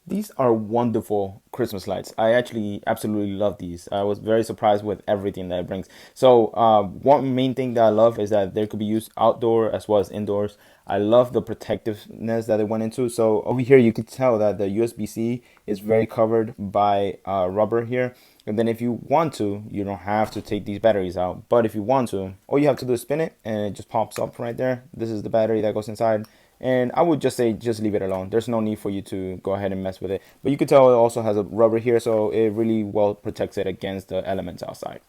These are wonderful Christmas lights. I actually absolutely love these. I was very surprised with everything that it brings. So, one main thing that I love is that they could be used outdoor as well as indoors. I love the protectiveness that they went into. So over here, you can tell that the USB-C is very covered by rubber here. And then if you want to, you don't have to take these batteries out. But if you want to, all you have to do is spin it and it just pops up right there. This is the battery that goes inside. And I would just say just leave it alone. There's no need for you to go ahead and mess with it. But you can tell it also has a rubber here, so it really well protects it against the elements outside.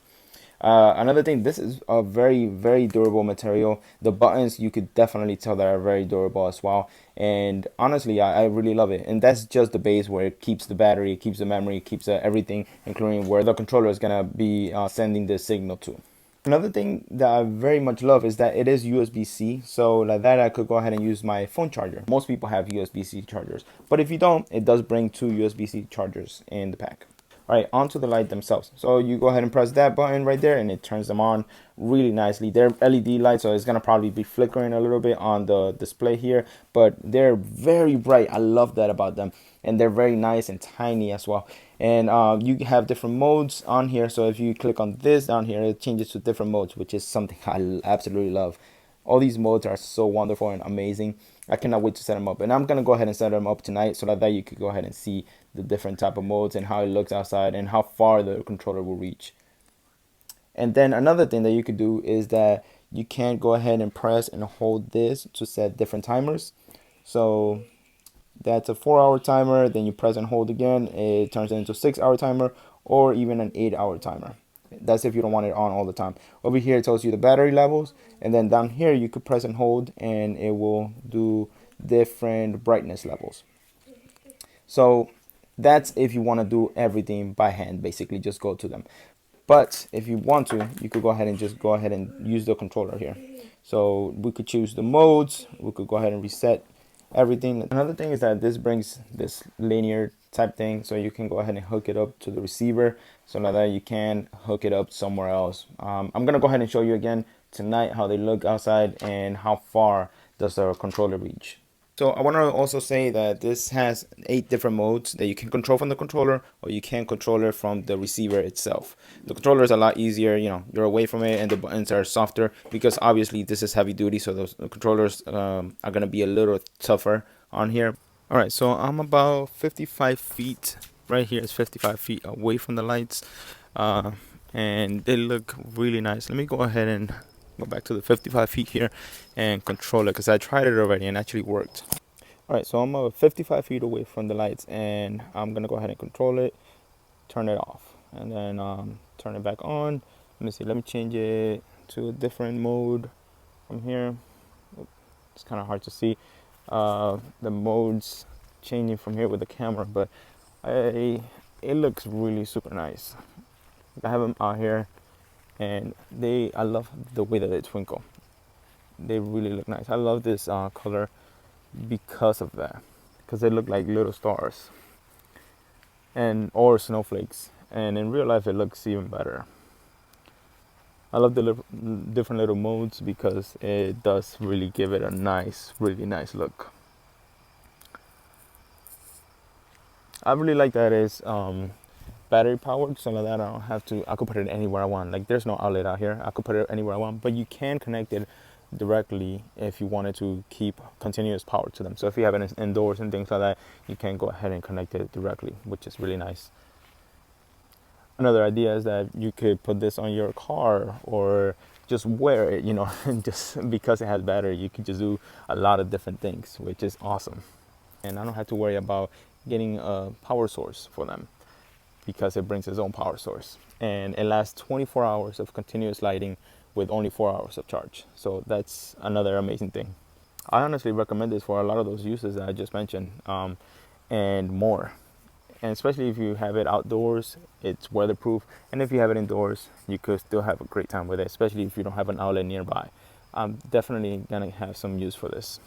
Another thing, this is a very, very durable material. The buttons, you could definitely tell that are very durable as well. And honestly, I really love it. And that's just the base where it keeps the battery, keeps the memory, keeps everything, including where the controller is going to be sending the signal to. Another thing that I very much love is that it is USB-C, so like that I could go ahead and use my phone charger. Most people have USB-C chargers, but if you don't, it does bring two USB-C chargers in the pack. All right, onto the light themselves. So you go ahead and press that button right there and it turns them on really nicely. They're LED lights, so it's gonna probably be flickering a little bit on the display here, but they're very bright. I love that about them. And they're very nice and tiny as well. And you have different modes on here. So if you click on this down here, it changes to different modes, which is something I absolutely love. All these modes are so wonderful and amazing. I cannot wait to set them up. And I'm going to go ahead and set them up tonight so that you could go ahead and see the different type of modes and how it looks outside and how far the controller will reach. And then another thing that you could do is that you can go ahead and press and hold this to set different timers. So that's a 4-hour timer. Then you press and hold again. It turns it into a 6-hour timer or even an 8-hour timer. That's if you don't want it on all the time. Over here it tells you the battery levels, and then down here you could press and hold and it will do different brightness levels. So that's if you want to do everything by hand, basically just go to them. But if you want to, you could go ahead and just go ahead and use the controller here. So we could choose the modes. We could go ahead and reset everything. Another thing is that this brings this linear type thing, so you can go ahead and hook it up to the receiver so that you can hook it up somewhere else. I'm gonna go ahead and show you again tonight how they look outside and how far does the controller reach. So I want to also say that this has 8 different modes that you can control from the controller, or you can control it from the receiver itself. The controller is a lot easier, you're away from it, and the buttons are softer because obviously this is heavy duty, so those controllers are going to be a little tougher on here. All right, so I'm about 55 feet. Right here is 55 feet away from the lights, and they look really nice. Let me go ahead and go back to the 55 feet here and control it because I tried it already and actually worked. All right, so I'm 55 feet away from the lights and I'm gonna go ahead and control it, turn it off, and then turn it back on. Let me see, let me change it to a different mode from here. It's kind of hard to see the modes changing from here with the camera, but it looks really super nice. I have them out here and I love the way that they twinkle. They really look nice. I love this color because of that, because they look like little stars or snowflakes, and in real life it looks even better. I love the different little modes because it does really give it a really nice look. I really like that it's battery powered, so that I could put it anywhere I want. Like there's no outlet out here. I could put it anywhere I want, but you can connect it directly if you wanted to keep continuous power to them. So if you have it indoors and things like that, you can go ahead and connect it directly, which is really nice. Another idea is that you could put this on your car or just wear it, and just because it has battery, you can just do a lot of different things, which is awesome. And I don't have to worry about getting a power source for them, because it brings its own power source, and it lasts 24 hours of continuous lighting with only 4 hours of charge. So that's another amazing thing. I honestly recommend this for a lot of those uses that I just mentioned, and more. And especially if you have it outdoors, it's weatherproof, and if you have it indoors, you could still have a great time with it, especially if you don't have an outlet nearby. I'm definitely gonna have some use for this.